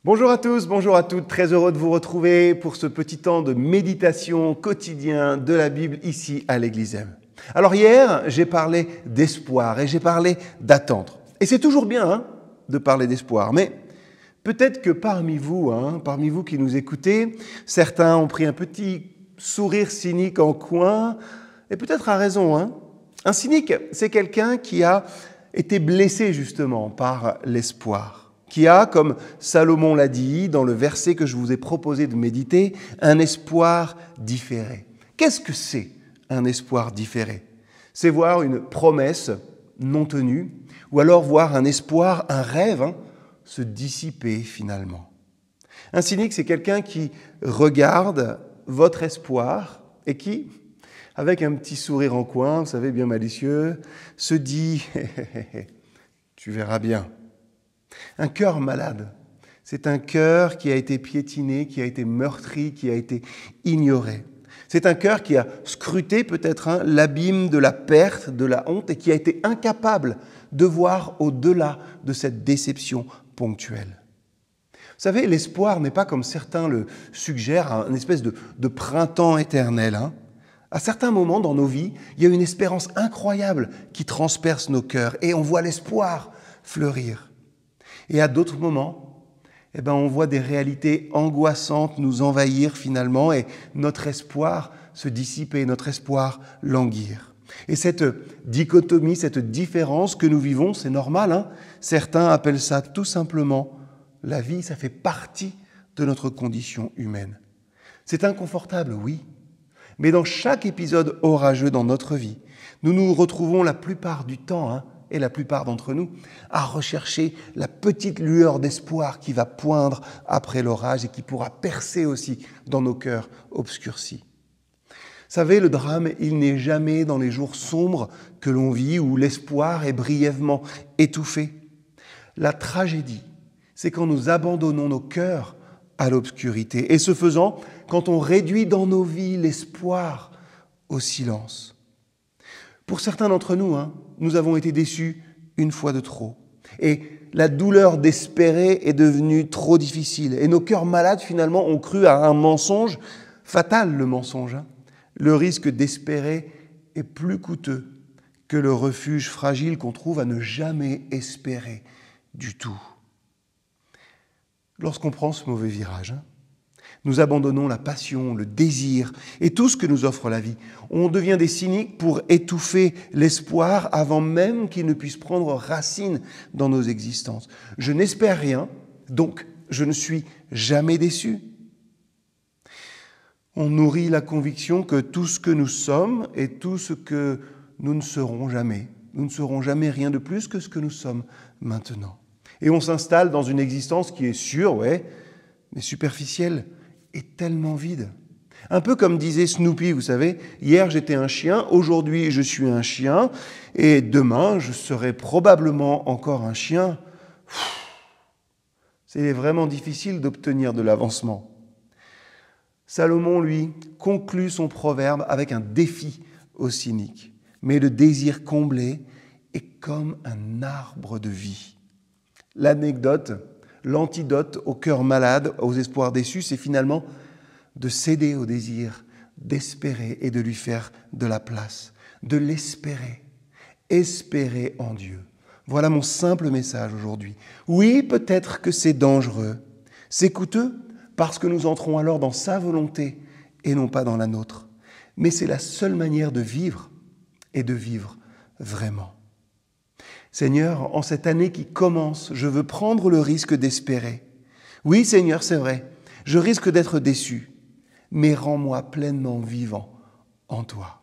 Bonjour à tous, bonjour à toutes, très heureux de vous retrouver pour ce petit temps de méditation quotidien de la Bible ici à l'Église M. Alors hier, j'ai parlé d'espoir et j'ai parlé d'attendre. Et c'est toujours bien de parler d'espoir, mais peut-être que parmi vous qui nous écoutez, certains ont pris un petit sourire cynique en coin, et peut-être à raison. Un cynique, c'est quelqu'un qui a été blessé justement par l'espoir, qui a, comme Salomon l'a dit dans le verset que je vous ai proposé de méditer, un espoir différé. Qu'est-ce que c'est un espoir différé? C'est voir une promesse non tenue, ou alors voir un espoir, un rêve, se dissiper finalement. Un cynique, c'est quelqu'un qui regarde votre espoir et qui, avec un petit sourire en coin, vous savez, bien malicieux, se dit « tu verras bien ». Un cœur malade, c'est un cœur qui a été piétiné, qui a été meurtri, qui a été ignoré. C'est un cœur qui a scruté peut-être l'abîme de la perte, de la honte, et qui a été incapable de voir au-delà de cette déception ponctuelle. Vous savez, l'espoir n'est pas, comme certains le suggèrent, une espèce de printemps éternel. À certains moments dans nos vies, il y a une espérance incroyable qui transperce nos cœurs, et on voit l'espoir fleurir. Et à d'autres moments, on voit des réalités angoissantes nous envahir finalement et notre espoir se dissiper, notre espoir languir. Et cette dichotomie, cette différence que nous vivons, c'est normal. Certains appellent ça tout simplement la vie, ça fait partie de notre condition humaine. C'est inconfortable, oui, mais dans chaque épisode orageux dans notre vie, nous nous retrouvons la plupart du temps, et la plupart d'entre nous, à rechercher la petite lueur d'espoir qui va poindre après l'orage et qui pourra percer aussi dans nos cœurs obscurcis. Vous savez, le drame, il n'est jamais dans les jours sombres que l'on vit où l'espoir est brièvement étouffé. La tragédie, c'est quand nous abandonnons nos cœurs à l'obscurité. Et ce faisant, quand on réduit dans nos vies l'espoir au silence. Pour certains d'entre nous, nous avons été déçus une fois de trop. Et la douleur d'espérer est devenue trop difficile. Et nos cœurs malades, finalement, ont cru à un mensonge, fatal le mensonge. Le risque d'espérer est plus coûteux que le refuge fragile qu'on trouve à ne jamais espérer du tout. Lorsqu'on prend ce mauvais virage, nous abandonnons la passion, le désir et tout ce que nous offre la vie. On devient des cyniques pour étouffer l'espoir avant même qu'il ne puisse prendre racine dans nos existences. Je n'espère rien, donc je ne suis jamais déçu. On nourrit la conviction que tout ce que nous sommes est tout ce que nous ne serons jamais. Nous ne serons jamais rien de plus que ce que nous sommes maintenant. Et on s'installe dans une existence qui est sûre, mais superficielle, est tellement vide. Un peu comme disait Snoopy, vous savez, hier j'étais un chien, aujourd'hui je suis un chien, et demain je serai probablement encore un chien. C'est vraiment difficile d'obtenir de l'avancement. Salomon, lui, conclut son proverbe avec un défi aux cyniques. Mais le désir comblé est comme un arbre de vie. L'anecdote, l'antidote au cœur malade, aux espoirs déçus, c'est finalement de céder au désir, d'espérer et de lui faire de la place, de l'espérer, espérer en Dieu. Voilà mon simple message aujourd'hui. Oui, peut-être que c'est dangereux, c'est coûteux parce que nous entrons alors dans sa volonté et non pas dans la nôtre. Mais c'est la seule manière de vivre et de vivre vraiment. Seigneur, en cette année qui commence, je veux prendre le risque d'espérer. Oui, Seigneur, c'est vrai, je risque d'être déçu, mais rends-moi pleinement vivant en toi.